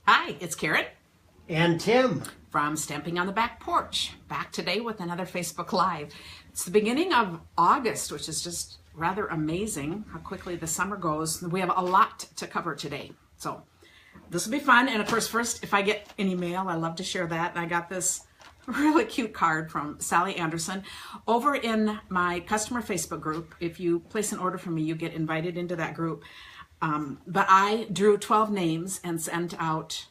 Hi, it's Karen And Tim. from Stamping on the Back Porch, back today with another Facebook Live. It's the beginning of August, which is just rather amazing how quickly the summer goes. We have a lot to cover today, so this will be fun. And of course, first, if I get any mail, I love to share that. And I got this really cute card from Sally Anderson over in my customer Facebook group. If you place an order from me, you get invited into that group. But I drew 12 names and sent out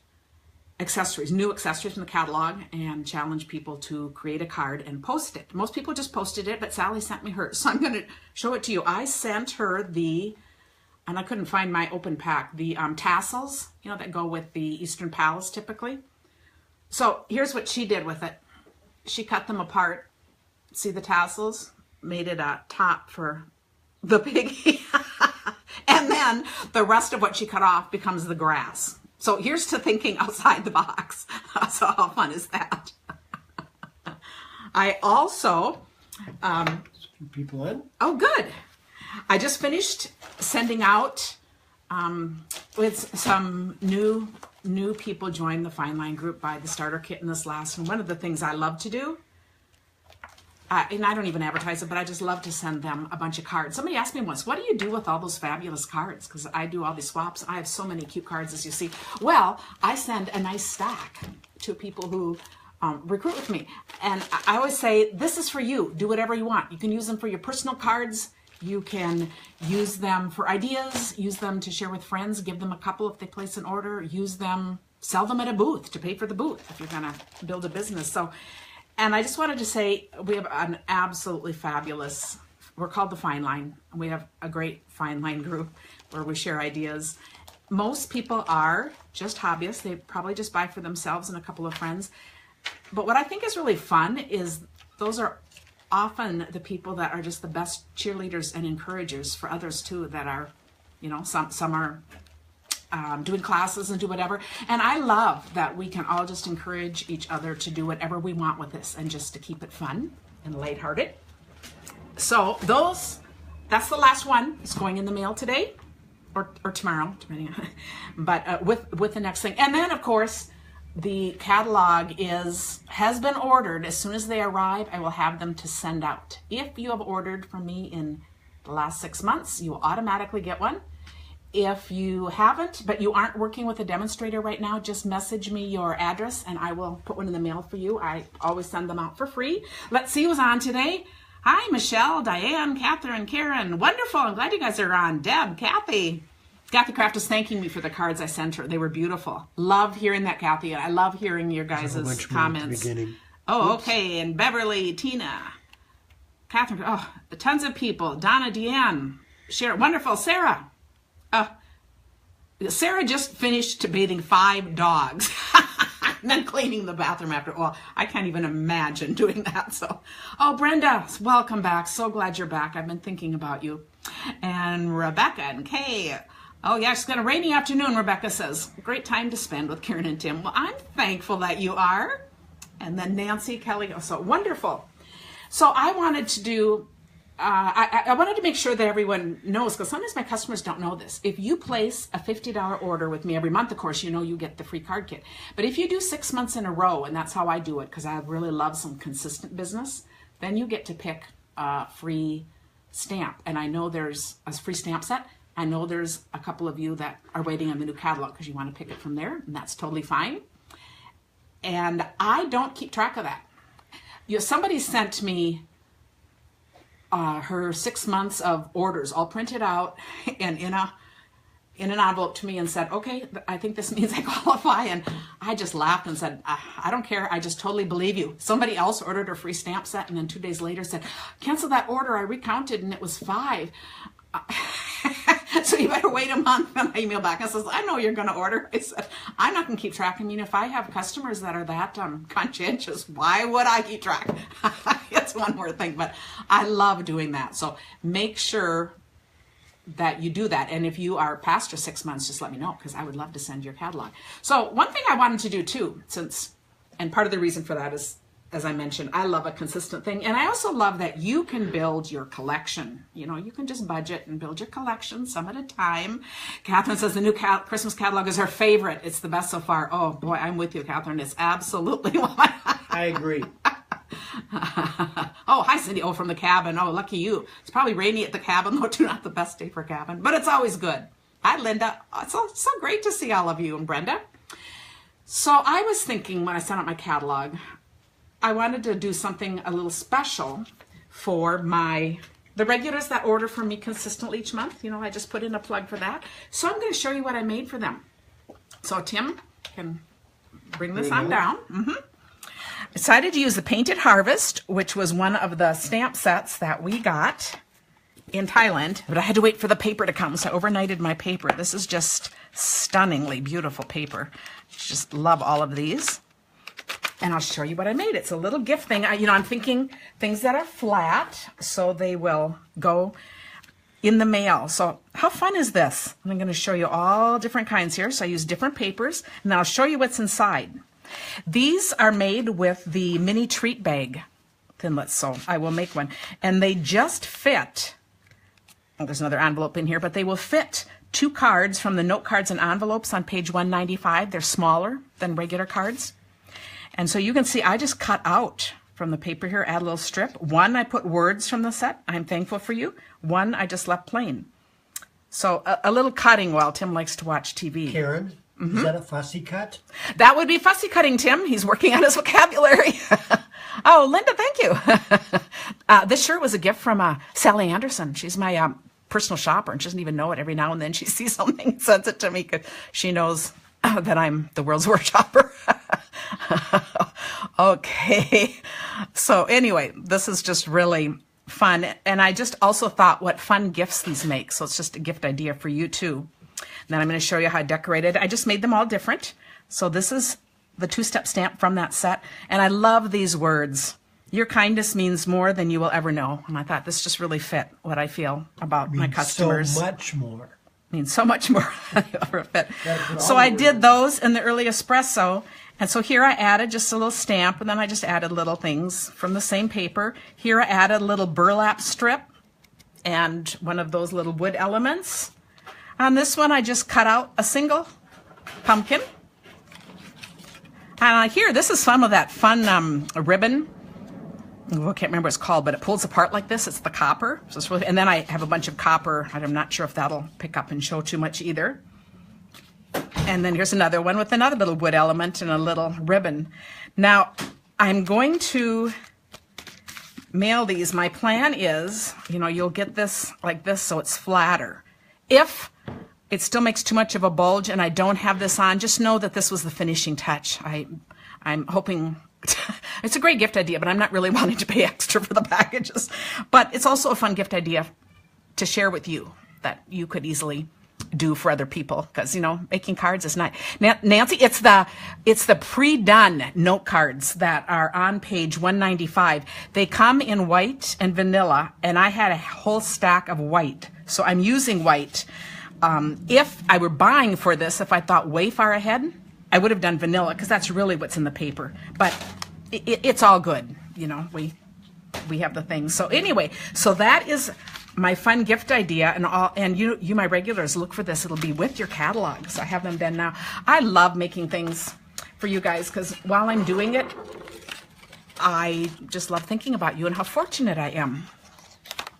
accessories, new accessories from the catalog, and challenged people to create a card and post it. Most people just posted it, but Sally sent me hers. So I'm going to show it to you. I sent her and I couldn't find my open pack, the tassels, that go with the Eastern Palace typically. So here's what she did with it. She cut them apart. See the tassels? Made it a top for the piggy. And then the rest of what she cut off becomes the grass. So here's to thinking outside the box. So how fun is that? I also... people in? Oh, good. I just finished sending out with some new people joined the Fine Line group by the starter kit in this last. And one of the things I love to do, and I don't even advertise it, but I just love to send them a bunch of cards. Somebody asked me once, what do you do with all those fabulous cards? Because I do all these swaps. I have so many cute cards, as you see. Well, I send a nice stack to people who recruit with me. And I always say, this is for you. Do whatever you want. You can use them for your personal cards. You can use them for ideas, use them to share with friends, give them a couple if they place an order, use them, sell them at a booth to pay for the booth if you're going to build a business. So, and I just wanted to say we have an absolutely fabulous, we're called the Fine Line. We have a great Fine Line group where we share ideas. Most people are just hobbyists. They probably just buy for themselves and a couple of friends. But what I think is really fun is those are often the people that are just the best cheerleaders and encouragers for others too, that are, some are doing classes and do whatever. And I love that we can all just encourage each other to do whatever we want with this and just to keep it fun and lighthearted. So that's the last one. It's going in the mail today or tomorrow, depending on, but with the next thing. And then of course, the catalog has been ordered. As soon as they arrive, I will have them to send out. If you have ordered from me in the last 6 months, you will automatically get one. If you haven't, but you aren't working with a demonstrator right now, just message me your address and I will put one in the mail for you. I always send them out for free. Let's see who's on today. Hi, Michelle, Diane, Catherine, Karen. Wonderful. I'm glad you guys are on. Deb, Kathy. Kathy Kraft is thanking me for the cards I sent her. They were beautiful. Love hearing that, Kathy. I love hearing your guys' comments. Oh, okay. And Beverly, Tina, Catherine. Oh, tons of people. Donna, Deanne, Sharon. Wonderful. Sarah. Sarah just finished bathing 5 dogs and then cleaning the bathroom after. Well, I can't even imagine doing that. So, Brenda, welcome back. So glad you're back. I've been thinking about you. And Rebecca and Kay. Oh, yeah, it's got a rainy afternoon, Rebecca says. Great time to spend with Karen and Tim. Well, I'm thankful that you are. And then Nancy, Kelly, so wonderful. So I wanted to do, I wanted to make sure that everyone knows, because sometimes my customers don't know this. If you place a $50 order with me every month, of course, you get the free card kit. But if you do 6 months in a row, and that's how I do it, because I really love some consistent business, then you get to pick a free stamp. And I know there's a free stamp set. I know there's a couple of you that are waiting on the new catalog because you want to pick it from there, and that's totally fine. And I don't keep track of that. Somebody sent me her 6 months of orders all printed out and in an envelope to me and said, okay, I think this means I qualify. And I just laughed and said, I don't care. I just totally believe you. Somebody else ordered a free stamp set and then 2 days later said, cancel that order. I recounted and it was 5. So you better wait a month. And I email back and says, I know you're going to order. I said, I'm not going to keep track. I mean, if I have customers that are that conscientious, why would I keep track? It's one more thing, but I love doing that. So make sure that you do that. And if you are past your 6 months, just let me know, because I would love to send your catalog. So one thing I wanted to do too, and part of the reason for that is as I mentioned, I love a consistent thing. And I also love that you can build your collection. You know, you can just budget and build your collection some at a time. Catherine says the new Christmas catalog is her favorite. It's the best so far. Oh boy, I'm with you, Catherine. It's absolutely one. I agree. Oh, hi, Cindy. Oh, from the cabin. Oh, lucky you. It's probably rainy at the cabin, though, too. Not the best day for cabin, but it's always good. Hi, Linda. Oh, it's so great to see all of you, and Brenda. So I was thinking when I sent out my catalog, I wanted to do something a little special for the regulars that order from me consistently each month. You know, I just put in a plug for that. So I'm going to show you what I made for them. So Tim can bring this on down. Decided to use the Painted Harvest, which was one of the stamp sets that we got in Thailand, but I had to wait for the paper to come, so I overnighted my paper. This is just stunningly beautiful paper. Just love all of these. And I'll show you what I made. It's a little gift thing. I'm thinking things that are flat, so they will go in the mail. So how fun is this? I'm going to show you all different kinds here. So I use different papers, and I'll show you what's inside. These are made with the mini treat bag Thinlits, so I will make one. And they just fit. Oh, there's another envelope in here, but they will fit 2 cards from the note cards and envelopes on page 195. They're smaller than regular cards. And so you can see I just cut out from the paper here, add a little strip. One, I put words from the set, I'm thankful for you. One, I just left plain. So a little cutting while Tim likes to watch TV. Karen, is that a fussy cut? That would be fussy cutting, Tim. He's working on his vocabulary. Oh, Linda, thank you. This shirt was a gift from Sally Anderson. She's my personal shopper, and she doesn't even know it. Every now and then she sees something and sends it to me because she knows that I'm the world's worst shopper. Okay. So anyway, this is just really fun. And I just also thought what fun gifts these make. So it's just a gift idea for you too. And then I'm going to show you how I decorated. I just made them all different. So this is the 2-step stamp from that set. And I love these words. Your kindness means more than you will ever know. And I thought this just really fit what I feel about my customers. So much more. Means so much more than you ever fit. So I did those in the early espresso. And so here I added just a little stamp, and then I just added little things from the same paper. Here I added a little burlap strip and one of those little wood elements. On this one, I just cut out a single pumpkin. And here, this is some of that fun ribbon. Oh, I can't remember what it's called, but it pulls apart like this. It's the copper. So it's really, and then I have a bunch of copper. I'm not sure if that'll pick up and show too much either. And then here's another one with another little wood element and a little ribbon. Now, I'm going to mail these. My plan is, you'll get this like this so it's flatter. If it still makes too much of a bulge and I don't have this on, just know that this was the finishing touch. I'm hoping... It's a great gift idea, but I'm not really wanting to pay extra for the packages. But it's also a fun gift idea to share with you that you could easily do for other people, because making cards is not. Nancy, it's the pre-done note cards that are on page 195. They come in white and vanilla, and I had a whole stack of white, so I'm using white. If I were buying for this, if I thought way far ahead, I would have done vanilla, because that's really what's in the paper. But it's all good, we have the things. So anyway, so that is my fun gift idea, and you my regulars, look for this. It'll be with your catalogs. I have them done now. I love making things for you guys, because while I'm doing it, I just love thinking about you and how fortunate I am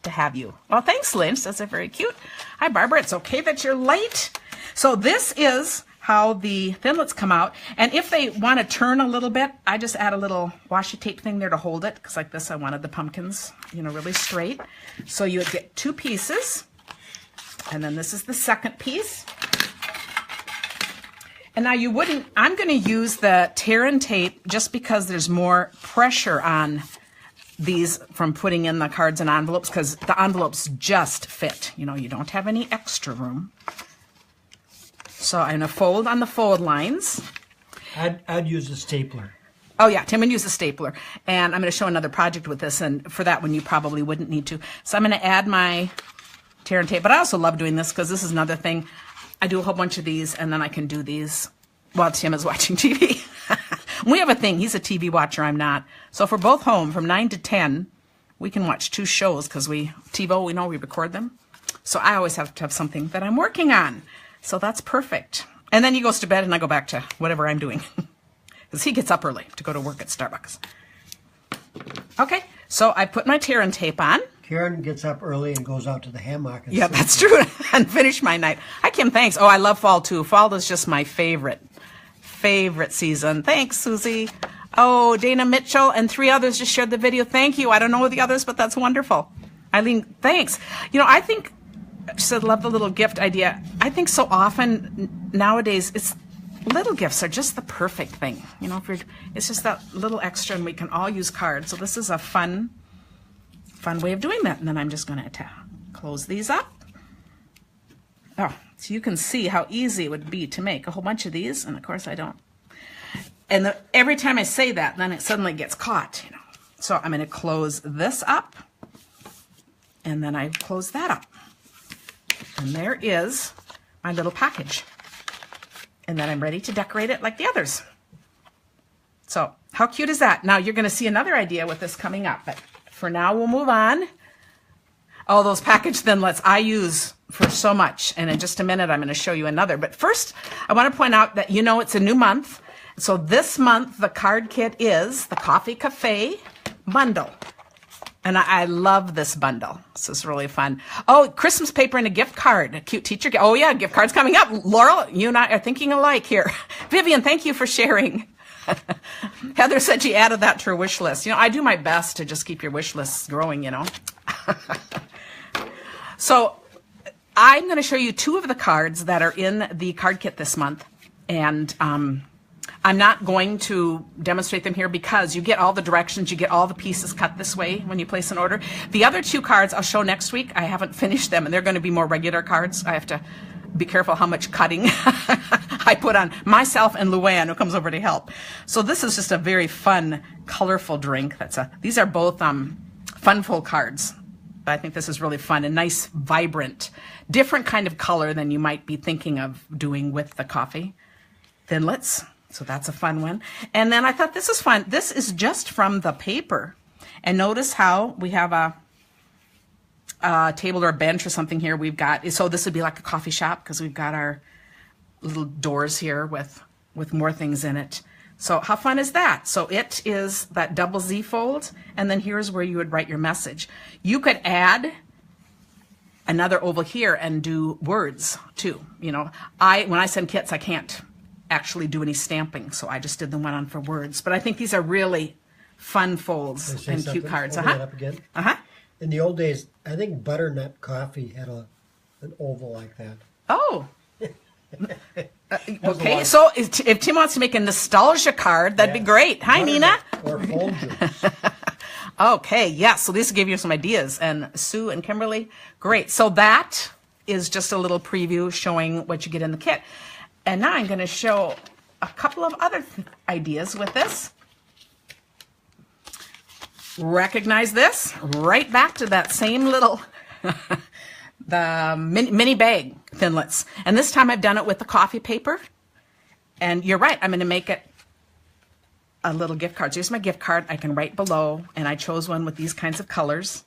to have you. Well, thanks, Lynch. That's very cute. Hi, Barbara. It's okay that you're late. So this is how the Thinlits come out. And if they want to turn a little bit, I just add a little washi tape thing there to hold it, because like this, I wanted the pumpkins, really straight. So you would get 2 pieces, and then this is the second piece. And now you wouldn't, I'm going to use the tear and tape just because there's more pressure on these from putting in the cards and envelopes, because the envelopes just fit. You don't have any extra room. So I'm going to fold on the fold lines. I'd use a stapler. Oh yeah, Tim would use a stapler. And I'm going to show another project with this, and for that one you probably wouldn't need to. So I'm going to add my tear and tape. But I also love doing this, because this is another thing. I do a whole bunch of these, and then I can do these while Tim is watching TV. We have a thing. He's a TV watcher. I'm not. So if we're both home from 9 to 10, we can watch 2 shows because TiVo, we know we record them. So I always have to have something that I'm working on. So that's perfect. And then he goes to bed and I go back to whatever I'm doing. Because he gets up early to go to work at Starbucks. Okay, so I put my tear and tape on. Karen gets up early and goes out to the hammock. And Yeah, that's true. And finish my night. Hi, Kim, thanks. Oh, I love fall too. Fall is just my favorite season. Thanks, Susie. Oh, Dana Mitchell and 3 others just shared the video. Thank you. I don't know the others, but that's wonderful. Eileen, thanks. You know, I think, she said, love the little gift idea. I think so often nowadays, little gifts are just the perfect thing. You know, it's just that little extra and we can all use cards. So this is a fun way of doing that. And then I'm just going to close these up. Oh, so you can see how easy it would be to make a whole bunch of these. And of course I don't. And every time I say that, then it suddenly gets caught, you know. So I'm going to close this up. And then I close that up. And there is my little package. And then I'm ready to decorate it like the others. So how cute is that? Now you're going to see another idea with this coming up. But for now, we'll move on. Oh, those package thinlets I use for so much. And in just a minute, I'm going to show you another. But first, I want to point out that, you know, it's a new month. So this month, the card kit is the Coffee Cafe bundle. And I love this bundle. This is really fun. Oh, Christmas paper and a gift card. A cute teacher. Oh, yeah, gift card's coming up. Laurel, you and I are thinking alike here. Vivian, thank you for sharing. Heather said she added that to her wish list. You know, I do my best to just keep your wish lists growing, you know. So I'm going to show you 2 of the cards that are in the card kit this month. And I'm not going to demonstrate them here because you get all the directions, you get all the pieces cut this way when you place an order. The other 2 cards I'll show next week. I haven't finished them, and they're going to be more regular cards. I have to be careful how much cutting I put on myself and Luann, who comes over to help. So this is just a very fun, colorful drink. These are both Funful cards. I think this is really fun, a nice, vibrant, different kind of color than you might be thinking of doing with the coffee thinlets. So that's a fun one. And then I thought this is fun. This is just from the paper. And notice how we have a table or a bench or something here. We've got, so this would be like a coffee shop because we've got our little doors here with more things in it. So how fun is that? So it is that double Z fold. And then here's where you would write your message. You could add another oval here and do words too. You know, when I send kits, I can't actually do any stamping, so I just did the one on for words. But I think these are really fun folds and cute cards. Hold that up again. Uh-huh. In the old days, I think Butternut Coffee had an oval like that. Oh. Okay, so if Tim wants to make a nostalgia card, that'd be great. Hi, Nina. Or Folgers. Okay, yes, so this will give you some ideas. And Sue and Kimberly, great. So that is just a little preview showing what you get in the kit. And now I'm going to show a couple of other ideas with this. Recognize this? Right back to that same little, the mini bag thinlets. And this time I've done it with the coffee paper. And you're right, I'm going to make it a little gift card. So here's my gift card. I can write below. And I chose one with these kinds of colors.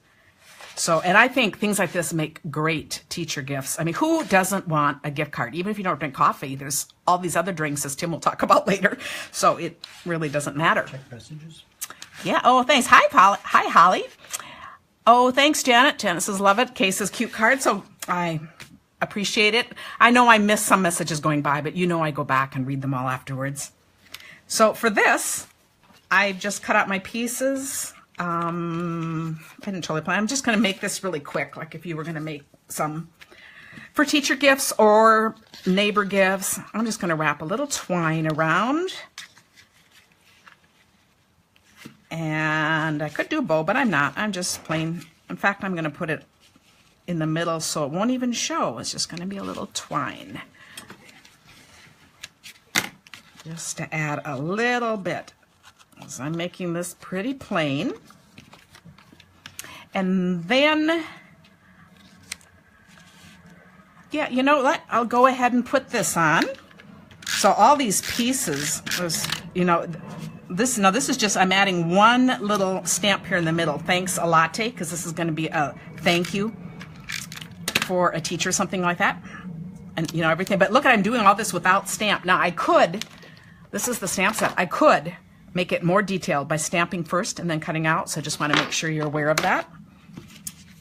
So, and I think things like this make great teacher gifts. I mean, who doesn't want a gift card? Even if you don't drink coffee, there's all these other drinks, as Tim will talk about later. So it really doesn't matter. Check messages. Yeah. Oh, thanks. Hi, Hi, Holly. Oh, thanks, Janet. Janet says, love it. Kay says, cute card. So I appreciate it. I know I missed some messages going by, but you know I go back and read them all afterwards. So for this, I just cut out my pieces. I didn't totally plan. I'm just going to make this really quick, like if you were going to make some for teacher gifts or neighbor gifts. I'm just going to wrap a little twine around. And I could do a bow, but I'm not. I'm just plain. In fact, I'm going to put it in the middle so it won't even show. It's just going to be a little twine. Just to add a little bit. So I'm making this pretty plain. And then, yeah, you know what? I'll go ahead and put this on. So all these pieces was, you know, this is just, I'm adding one little stamp here in the middle. Thanks a latte, because this is going to be a thank you for a teacher, something like that. And you know, everything. But look, I'm doing all this without stamp. Now I could, this is the stamp set. I could make it more detailed by stamping first and then cutting out. So I just want to make sure you're aware of that.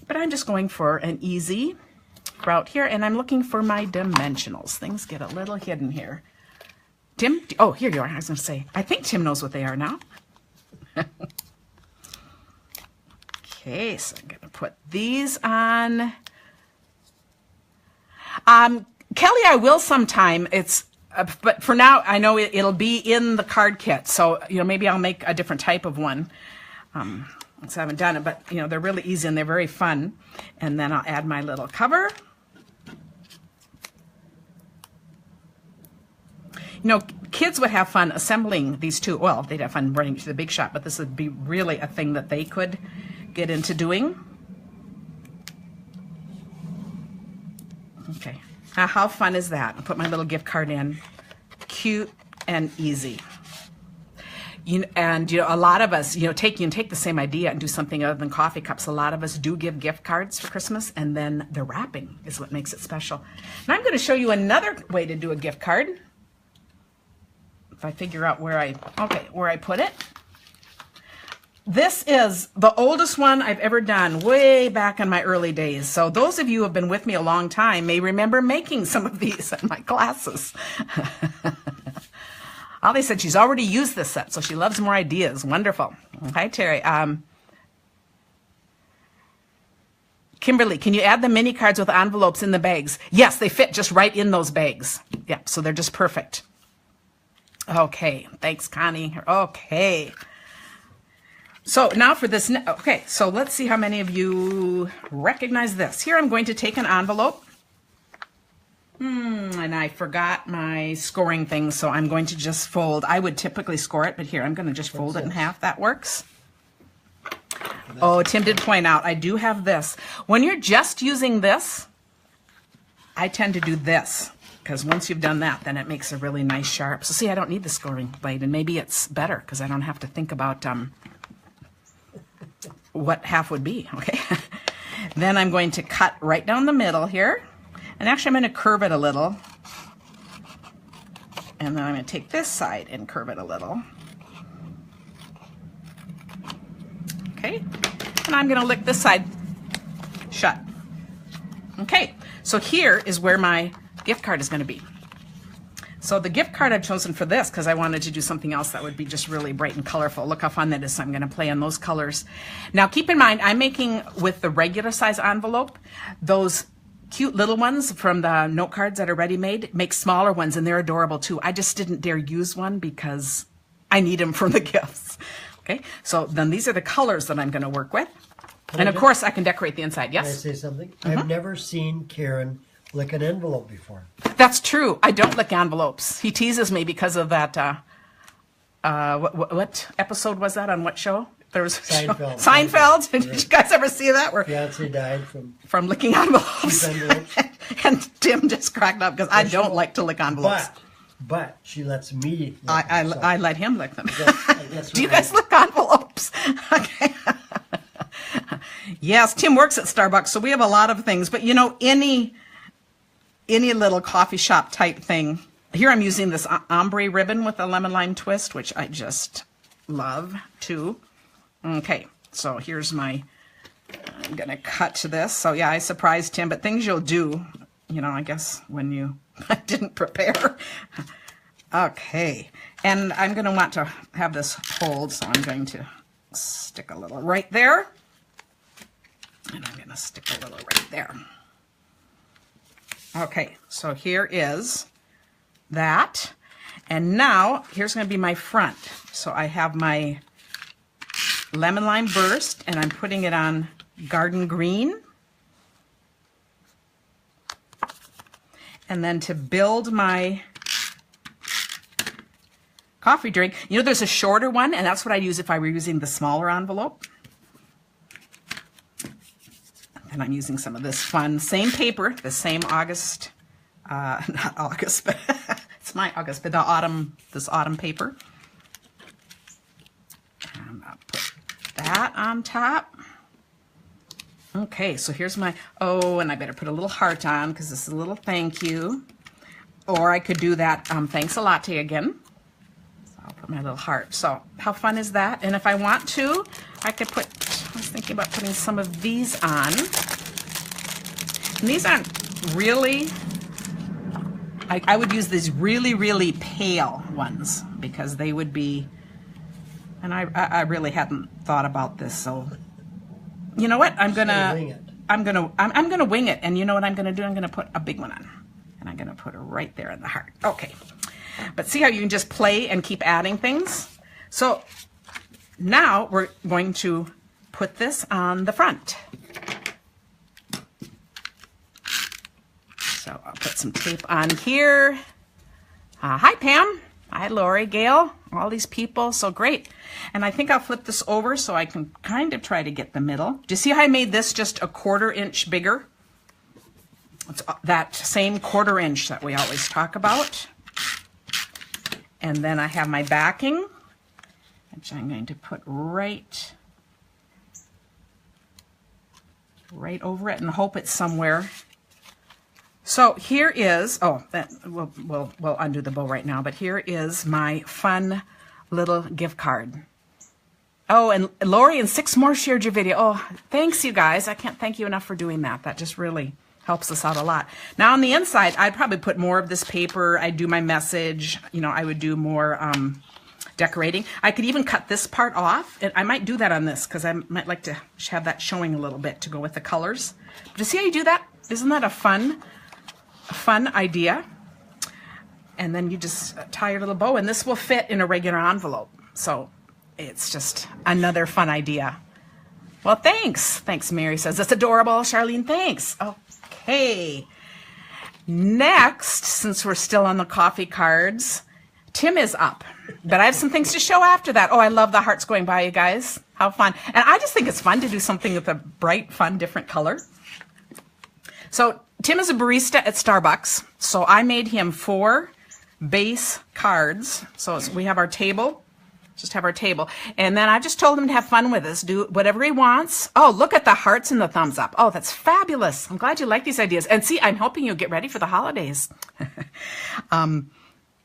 But I'm just going for an easy route here, and I'm looking for my dimensionals. Things get a little hidden here. Tim, oh, here you are. I was going to say, I think Tim knows what they are now. Okay, so I'm going to put these on. Kelly, I will sometime. But for now, I know it'll be in the card kit. So, you know, maybe I'll make a different type of one. So I haven't done it, but, you know, they're really easy and they're very fun. And then I'll add my little cover. You know, kids would have fun assembling these two. Well, they'd have fun running to the big shop, but this would be really a thing that they could get into doing. Okay. Now, how fun is that? I'll put my little gift card in. Cute and easy. And a lot of us, you can take the same idea and do something other than coffee cups. A lot of us do give gift cards for Christmas, and then the wrapping is what makes it special. And I'm going to show you another way to do a gift card. If I figure out where I put it. This is the oldest one I've ever done, way back in my early days. So those of you who have been with me a long time may remember making some of these in my classes. Ollie said she's already used this set, so she loves more ideas. Wonderful. Hi, Terry. Kimberly, can you add the mini cards with envelopes in the bags? Yes, they fit just right in those bags. Yep, so they're just perfect. Okay, thanks, Connie. Okay. So now for this, okay, so let's see how many of you recognize this. Here I'm going to take an envelope. And I forgot my scoring thing, so I'm going to just fold. I would typically score it, but here I'm going to just fold it in half. That works. Oh, Tim did point out, I do have this. When you're just using this, I tend to do this, because once you've done that, then it makes a really nice sharp. So see, I don't need the scoring blade, and maybe it's better because I don't have to think about what half would be, okay? Then I'm going to cut right down the middle here. And actually, I'm going to curve it a little. And then I'm going to take this side and curve it a little. Okay. And I'm going to lick this side shut. Okay. So here is where my gift card is going to be. So the gift card I've chosen for this because I wanted to do something else that would be just really bright and colorful. Look how fun that is. So I'm going to play on those colors. Now keep in mind, I'm making with the regular size envelope, those cute little ones from the note cards that are ready-made. Make smaller ones, and they're adorable too. I just didn't dare use one because I need them for the gifts. Okay, so then these are the colors that I'm going to work with. And of course, I can decorate the inside. Yes? Can I say something? I've never seen Karen lick an envelope before. That's true. I don't lick envelopes. He teases me because of that. What episode was that on what show? There was Seinfeld. Seinfeld. Did you guys ever see that? Where fiance died from licking envelopes. envelopes. And Tim just cracked up because I don't like to lick envelopes. But she lets me lick I them, so I let him lick them. I guess Do you guys lick envelopes? Okay. Yes, Tim works at Starbucks, so we have a lot of things. But any little coffee shop type thing. Here I'm using this ombre ribbon with a lemon lime twist, which I just love too. Okay, so here's I'm going to cut to this. So yeah, I surprised him, but things you'll do, I guess when you didn't prepare. Okay, and I'm going to want to have this hold, so I'm going to stick a little right there. And I'm going to stick a little right there. Okay, so here is that. And now, here's going to be my front. So I have my lemon lime burst, and I'm putting it on garden green. And then to build my coffee drink, there's a shorter one, and that's what I'd use if I were using the smaller envelope. And I'm using some of this fun, same paper, the same August, not August, but it's my August, but this autumn paper. that on top. Okay, so here's my, oh, and I better put a little heart on because this is a little thank you. Or I could do that thanks a latte again. So I'll put my little heart. So how fun is that? And if I want to, I could put, I was thinking about putting some of these on. And these aren't really, I would use these really, really pale ones because they would be, and I really hadn't thought about this, so you know what? I'm gonna wing it, and you know what I'm gonna do? I'm gonna put a big one on, and I'm gonna put it right there in the heart. Okay, but see how you can just play and keep adding things? So now we're going to put this on the front. So I'll put some tape on here. Hi Pam, hi Lori, Gail, all these people, so great. And I think I'll flip this over so I can kind of try to get the middle. Do you see how I made this just a 1/4 inch bigger? It's that same 1/4 inch that we always talk about. And then I have my backing, which I'm going to put right over it and hope it's somewhere. So here is, oh, we'll undo the bow right now, but here is my fun little gift card. Oh, and Lori and 6 more shared your video. Oh, thanks you guys. I can't thank you enough for doing that. That just really helps us out a lot. Now on the inside, I'd probably put more of this paper. I'd do my message. You know, I would do more decorating. I could even cut this part off, and I might do that on this because I might like to have that showing a little bit to go with the colors. But you see how you do that? Isn't that a fun idea? And then you just tie your little bow, and this will fit in a regular envelope. So it's just another fun idea. Well, thanks. Thanks, Mary says. That's adorable. Charlene, thanks. Okay. Next, since we're still on the coffee cards, Tim is up. But I have some things to show after that. Oh, I love the hearts going by, you guys. How fun. And I just think it's fun to do something with a bright, fun, different color. So Tim is a barista at Starbucks. So I made him 4 base cards. So we have our table. Just have our table. And then I just told him to have fun with us. Do whatever he wants. Oh, look at the hearts and the thumbs up. Oh, that's fabulous. I'm glad you like these ideas. And see, I'm helping you get ready for the holidays.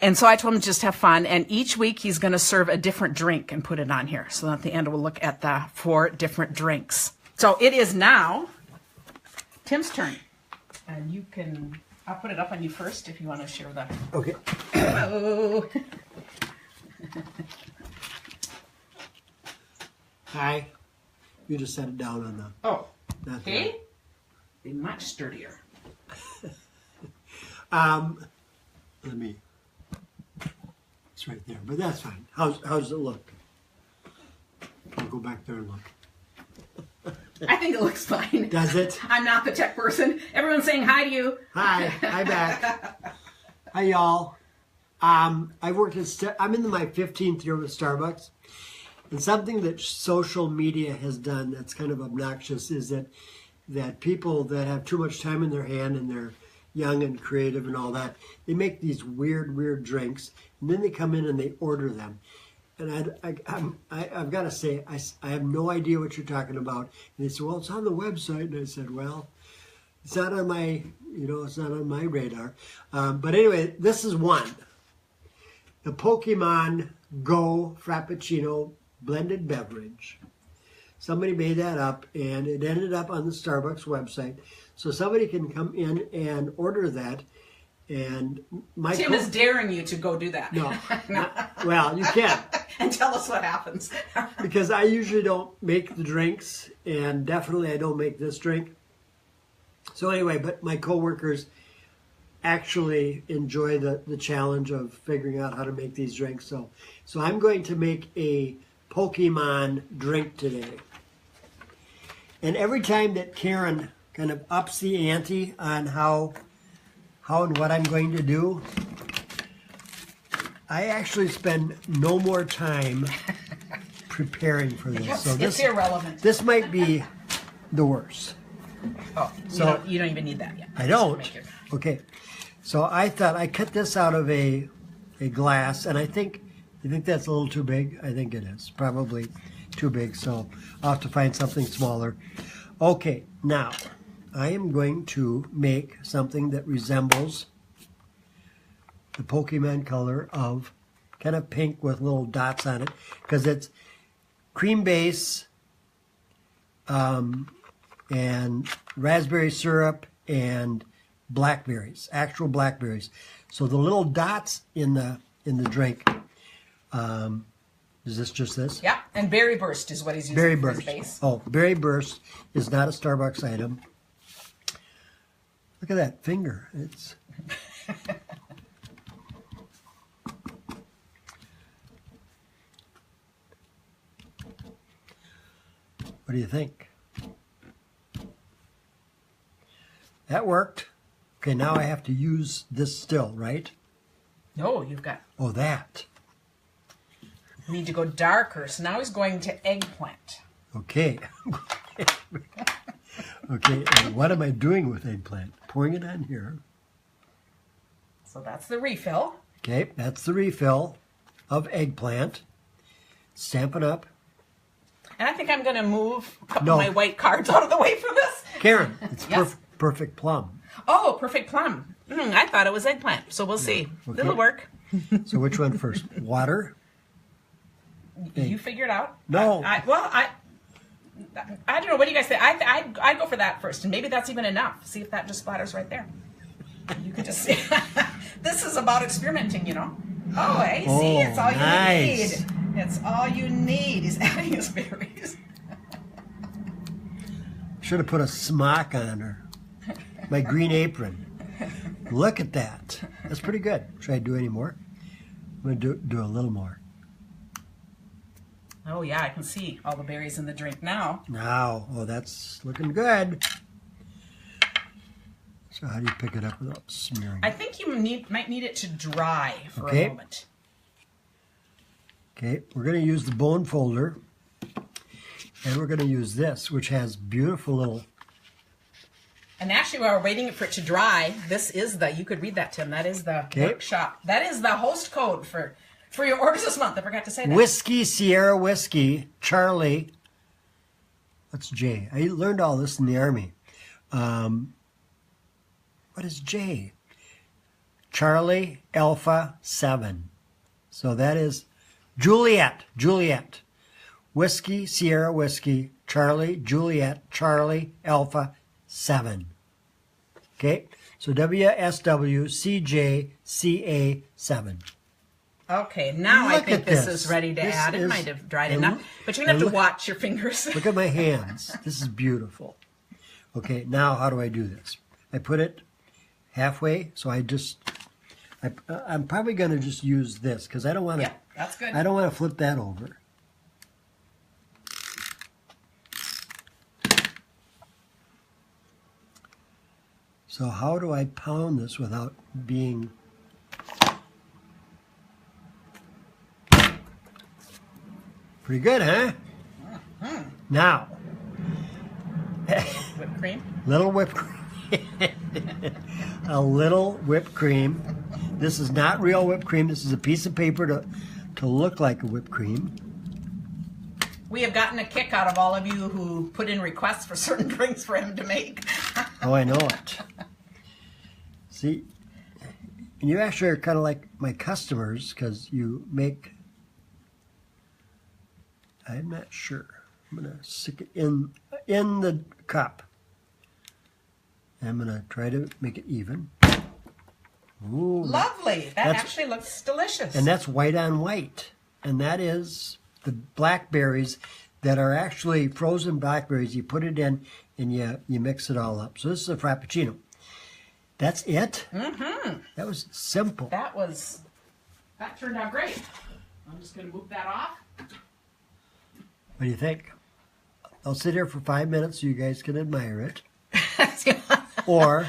And so I told him to just have fun. And each week he's going to serve a different drink and put it on here. So at the end we'll look at the 4 different drinks. So it is now Tim's turn. And you can, I'll put it up on you first if you want to share that. Okay. Oh. Hi. You just set it down on the... Oh, okay. Be much sturdier. Let me... It's right there, but that's fine. How does it look? I'll go back there and look. I think it looks fine. Does it? I'm not the tech person. Everyone's saying hi to you. Hi. Hi back. Hi, y'all. I worked at... I'm in my 15th year with Starbucks. And something that social media has done that's kind of obnoxious is that people that have too much time in their hand and they're young and creative and all that, they make these weird drinks, and then they come in and they order them. And I've got to say, I have no idea what you're talking about. And they said, well, it's on the website. And I said, well, it's not on my, it's not on my radar. But anyway, this is one. The Pokemon Go Frappuccino blended beverage. Somebody made that up, and it ended up on the Starbucks website. So somebody can come in and order that. And my Tim is daring you to go do that. No. Well, you can. And tell us what happens. Because I usually don't make the drinks, and definitely I don't make this drink. So anyway, but my coworkers actually enjoy the challenge of figuring out how to make these drinks. So I'm going to make a Pokemon drink today. And every time that Karen kind of ups the ante on how and what I'm going to do, I actually spend no more time preparing for this. So it's irrelevant. This might be the worst. Oh, so you don't even need that yet. I don't. Okay. So I thought I cut this out of a glass, and you think that's a little too big? I think it is. Probably too big, so I'll have to find something smaller. Okay, now I am going to make something that resembles the Pokemon color of kind of pink with little dots on it, because it's cream base and raspberry syrup and blackberries, actual blackberries. So the little dots in the drink, is this just this? Yeah, and Berry Burst is what he's using Berry for Burst. his base. Oh, Berry Burst is not a Starbucks item. Look at that finger. It's what do you think? That worked. Okay, now I have to use this still, right? No, you've got... Oh, that. You need to go darker. So now he's going to eggplant. Okay. Okay, and what am I doing with eggplant? Pouring it on here. So that's the refill. Okay, that's the refill of eggplant. Stamp it up. And I think I'm going to move a couple No. of my white cards out of the way for this. Karen, it's Yes. perfect plum. Oh, perfect plum. I thought it was eggplant, so we'll see. Okay. It'll work. So which one first? Water? You figure it out. No. I don't know. What do you guys say? I'd go for that first, and maybe that's even enough. See if that just splatters right there. You could just see. This is about experimenting, you know. Oh, hey, see, it's all nice. you need. It's all you need. He's adding his berries. Should have put a smock on her. My green apron. Look at that. That's pretty good. Should I do any more? I'm going to do a little more. Oh, yeah, I can see all the berries in the drink now. Now, oh, that's looking good. So how do you pick it up without smearing? I think you might need it to dry for Okay. a moment. Okay, we're going to use the bone folder. And we're going to use this, which has beautiful little... And actually, while we're waiting for it to dry, this is the, you could read that, Tim, that is the workshop. That is the host code for your orders this month. I forgot to say that. Whiskey, Sierra Whiskey, Charlie. What's J? I learned all this in the Army. What is J? Charlie Alpha 7. So that is Juliet. Juliet. Whiskey, Sierra Whiskey, Charlie, Juliet, Charlie, Alpha 7. Okay? So WSWCJCA 7. Okay, now I Look think at this this. is ready to This add. It is- might have dried and enough, but you're going to have to look- watch your fingers. Look at my hands. This is beautiful. Okay, now how do I do this? I put it halfway, so I'm probably going to just use this because I don't want to. Yeah, that's good. I don't want to flip that over. So how do I pound this without being... Pretty good, huh? Now, Whipped cream. little whipped cream. A little whipped cream. This is not real whipped cream. This is a piece of paper to look like a whipped cream. We have gotten a kick out of all of you who put in requests for certain drinks for him to make. Oh, I know it. See, and you actually are kind of like my customers because you make... I'm not sure. I'm going to stick it in the cup. I'm going to try to make it even. Ooh, Lovely. That That's- actually looks delicious. and that's white on white. And that is the blackberries that are actually frozen blackberries. You put it in and you mix it all up. So this is a Frappuccino. That's it? Mm-hmm. That was simple. That turned out great. I'm just going to move that off. What do you think? I'll sit here for 5 minutes so you guys can admire it. Or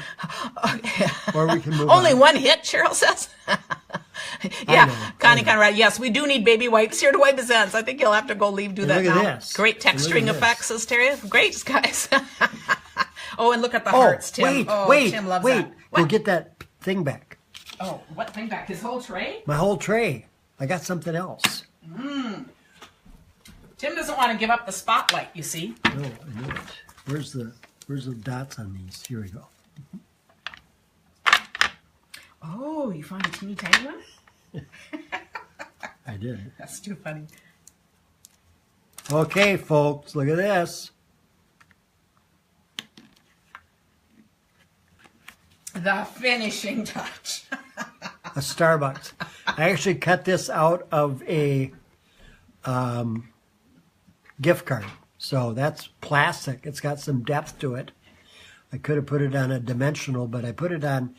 we can move Only on. one hit, Cheryl says. Yeah, Connie Conrad. Yes, we do need baby wipes here to wipe his hands. I think you'll have to go do that look now. at this. Great And look texturing at this. effects, says Terry. Great, guys. Oh, and look at the hearts, Tim. Tim loves that. Go What? get that thing back. Oh, what thing back? His whole tray? My whole tray. I got something else. Tim doesn't doesn't want to give up the spotlight, you see. No, I know it. Where's the dots on these? Here we go. Oh, you found a teeny tiny one? I did. That's too funny. Okay, folks, look at this. The finishing touch. A Starbucks. I actually cut this out of a gift card. So that's plastic. It's got some depth to it. I could have put it on a dimensional, but I put it on,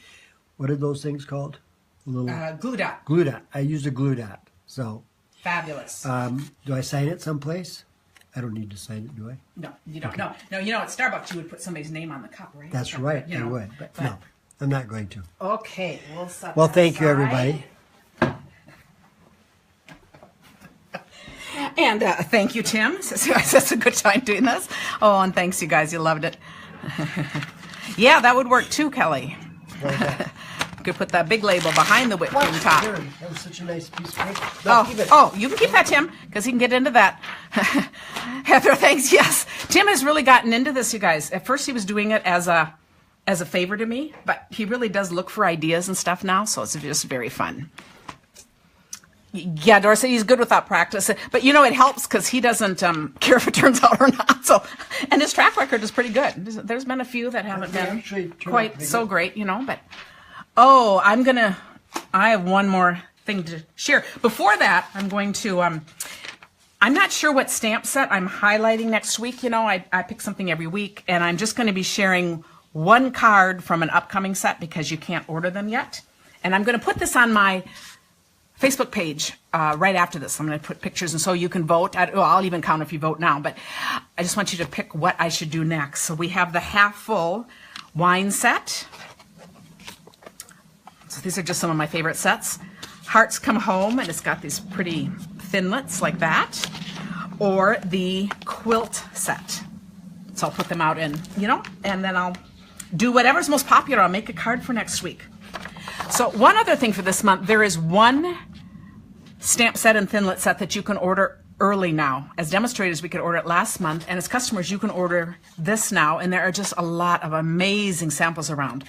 what are those things called? A little Glue dot. glue dot. I used a glue dot. So Fabulous. do I sign it someplace? I don't need to sign it, do I? No, you don't. Okay. No, you know, at Starbucks, you would put somebody's name on the cup, right? That's right, You I know, would. But no, I'm not going to. Okay, we'll set Well, that thank you, aside. everybody. And thank you, Tim. That's a good time doing this. Oh, and thanks, you guys. You loved it. Yeah, that would work too, Kelly. Could put that big label behind the whipped cream top. That was such a nice piece of paper. No, keep it. Oh, you can keep that, Tim, because he can get into that. Heather, thanks. Yes, Tim has really gotten into this, you guys. At first, he was doing it as a favor to me, but he really does look for ideas and stuff now, so it's just very fun. Yeah, Doris said he's good without practice, but you know it helps because he doesn't care if it turns out or not. So, and his track record is pretty good. There's been a few that haven't been quite so great, you know. But oh, I have one more thing to share. Before that, I'm going to. I'm not sure what stamp set I'm highlighting next week. You know, I pick something every week, and I'm just going to be sharing one card from an upcoming set because you can't order them yet. And I'm going to put this on my Facebook page right after this. I'm going to put pictures, and so you can vote. I'll even count if you vote now, but I just want you to pick what I should do next. So we have the half full wine set. So these are just some of my favorite sets. Hearts Come Home, and it's got these pretty thinlits like that. Or the quilt set. So I'll put them out in, you know, and then I'll do whatever's most popular. I'll make a card for next week. So one other thing for this month, there is one stamp set and thinlit set that you can order early now. As demonstrators, we could order it last month, and as customers, you can order this now, and there are just a lot of amazing samples around.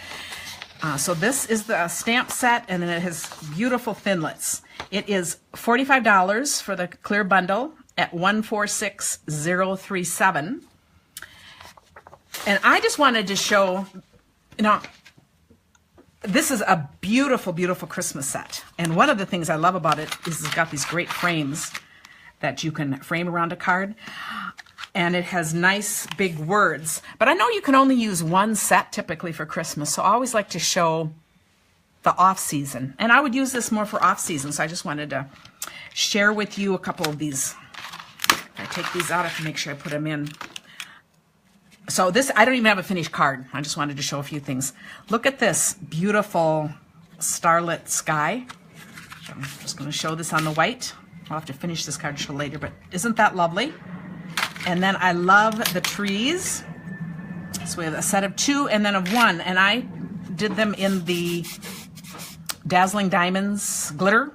So this is the stamp set, and then it has beautiful thinlits. It is $45 for the clear bundle at $146,037. And I just wanted to show, you know, this is a beautiful, beautiful Christmas set. And one of the things I love about it is it's got these great frames that you can frame around a card. And it has nice big words. But I know you can only use one set typically for Christmas, so I always like to show the off-season. And I would use this more for off-season, so I just wanted to share with you a couple of these. I take these out, I have to make sure I put them in. So this, I don't even have a finished card. I just wanted to show a few things. Look at this beautiful starlit sky. I'm just going to show this on the white. I'll have to finish this card to show later, but isn't that lovely? And then I love the trees. So we have a set of 2 and then of 1. And I did them in the Dazzling Diamonds glimmer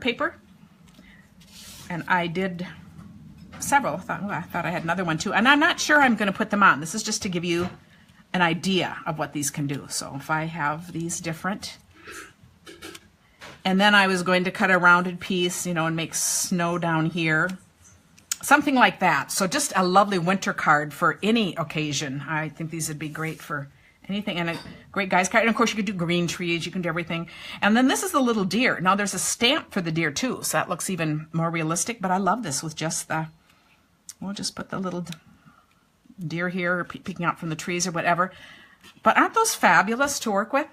paper. And I did several. I thought I had another one too. And I'm not sure I'm going to put them on. This is just to give you an idea of what these can do. So if I have these different. And then I was going to cut a rounded piece, you know, and make snow down here. Something like that. So just a lovely winter card for any occasion. I think these would be great for anything. And a great guy's card. And of course you could do green trees. You can do everything. And then this is the little deer. Now there's a stamp for the deer too. So that looks even more realistic. But I love this with just the, we'll just put the little deer here or peeking out from the trees or whatever. But aren't those fabulous to work with?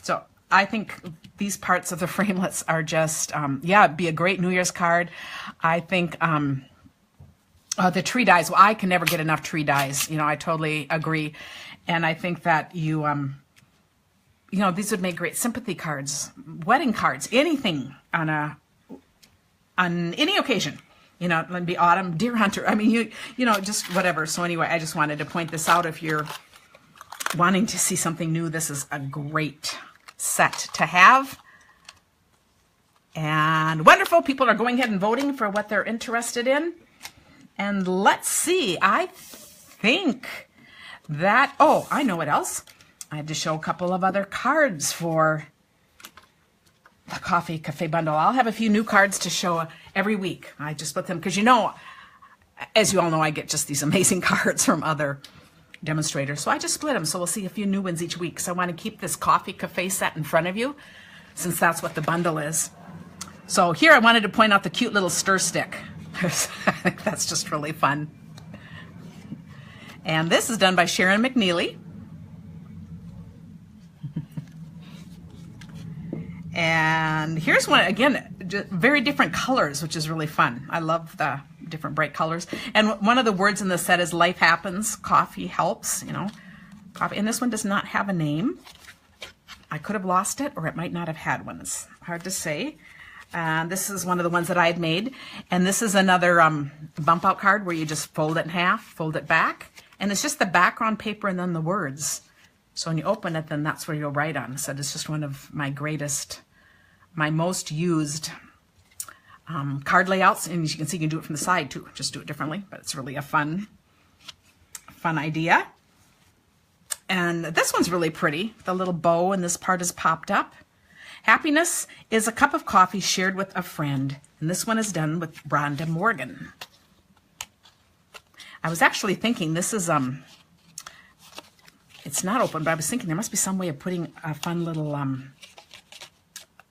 So I think these parts of the framelits are just, yeah, it'd be a great New Year's card. I think the tree dies, well, I can never get enough tree dies. You know, I totally agree. And I think that you know, these would make great sympathy cards, wedding cards, anything on any occasion. You know, it'd be autumn, deer hunter. I mean, you know, just whatever. So anyway, I just wanted to point this out. If you're wanting to see something new, this is a great set to have. And wonderful. People are going ahead and voting for what they're interested in. And let's see, I think that, oh, I know what else. I had to show a couple of other cards for the Coffee Cafe bundle. I'll have a few new cards to show every week. I just put them, because you know, as you all know, I get just these amazing cards from other demonstrators. So I just split them, so we'll see a few new ones each week. So I want to keep this Coffee Cafe set in front of you, since that's what the bundle is. So here I wanted to point out the cute little stir stick. I think that's just really fun. And this is done by Sharon McNeely. And here's one, again, very different colors, which is really fun. I love the different bright colors. And one of the words in the set is life happens, coffee helps, you know. Coffee. And this one does not have a name. I could have lost it, or it might not have had one. It's hard to say. This is one of the ones that I had made. And this is another bump out card where you just fold it in half, fold it back. And it's just the background paper and then the words. So when you open it, then that's where you'll write on. So it's just one of my most used card layouts. And as you can see, you can do it from the side too. Just do it differently, but it's really a fun idea. And this one's really pretty. The little bow in this part is popped up. Happiness is a cup of coffee shared with a friend. And this one is done with Rhonda Morgan. I was actually thinking this is, it's not open, but I was thinking there must be some way of putting a fun little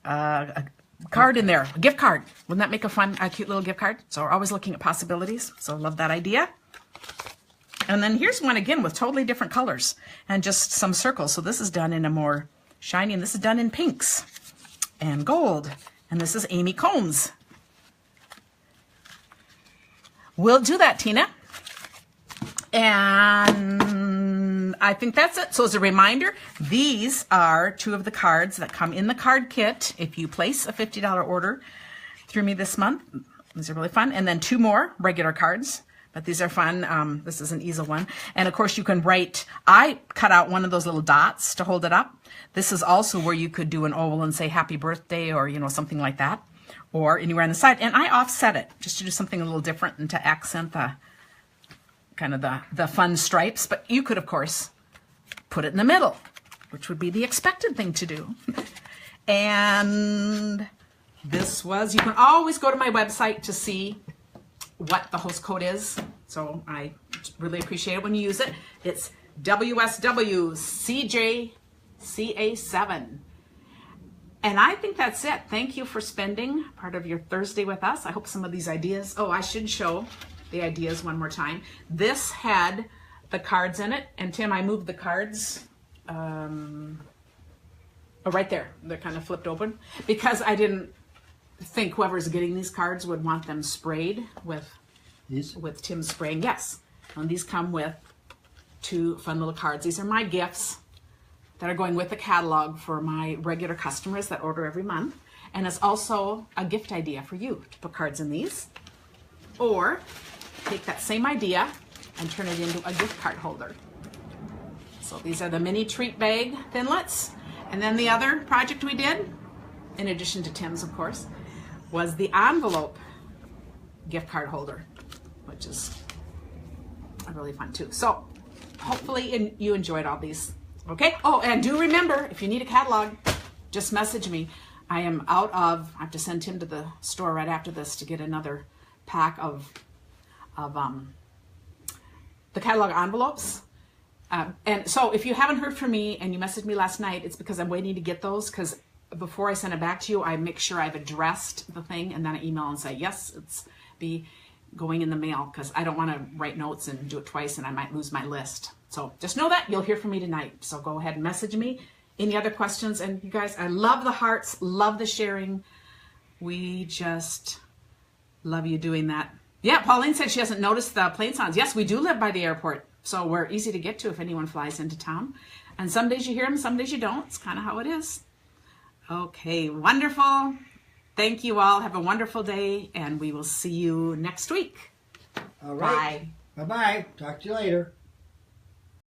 a card in there, a gift card. Wouldn't that make a cute little gift card? So we're always looking at possibilities. So I love that idea. And then here's one again with totally different colors and just some circles. So this is done in a more shiny, and this is done in pinks and gold. And this is Amy Combs. We'll do that, Tina. And I think that's it. So as a reminder, these are two of the cards that come in the card kit if you place a $50 order through me this month. These are really fun. And then two more regular cards, but these are fun. This is an easel one. And of course you can write, I cut out one of those little dots to hold it up. This is also where you could do an oval and say happy birthday, or, you know, something like that, or anywhere on the side. And I offset it just to do something a little different and to accent the kind of the fun stripes. But you could, of course, put it in the middle, which would be the expected thing to do. And this was, you can always go to my website to see what the host code is. So I really appreciate it when you use it. It's WSWCJCA7. And I think that's it. Thank you for spending part of your Thursday with us. I hope some of these ideas, oh, I should show the ideas one more time. This had the cards in it, and Tim, I moved the cards oh, right there. They're kind of flipped open because I didn't think whoever's getting these cards would want them sprayed with Tim's spraying. Yes, and these come with two fun little cards. These are my gifts that are going with the catalog for my regular customers that order every month, and it's also a gift idea for you to put cards in these, or take that same idea and turn it into a gift card holder. So these are the mini treat bag thinlets. And then the other project we did, in addition to Tim's, of course, was the envelope gift card holder, which is really fun too. So hopefully you enjoyed all these. Okay. Oh, and do remember, if you need a catalog, just message me. I have to send Tim to the store right after this to get another pack of the catalog envelopes. And so if you haven't heard from me and you messaged me last night, it's because I'm waiting to get those, because before I send it back to you, I make sure I've addressed the thing, and then I email and say, yes, it's going in the mail, because I don't want to write notes and do it twice and I might lose my list. So just know that you'll hear from me tonight. So go ahead and message me. Any other questions? And you guys, I love the hearts, love the sharing. We just love you doing that. Yeah, Pauline said she hasn't noticed the plane sounds. Yes, we do live by the airport, so we're easy to get to if anyone flies into town. And some days you hear them, some days you don't. It's kind of how it is. Okay, wonderful. Thank you all. Have a wonderful day, and we will see you next week. All right. Bye. Bye-bye. Talk to you later.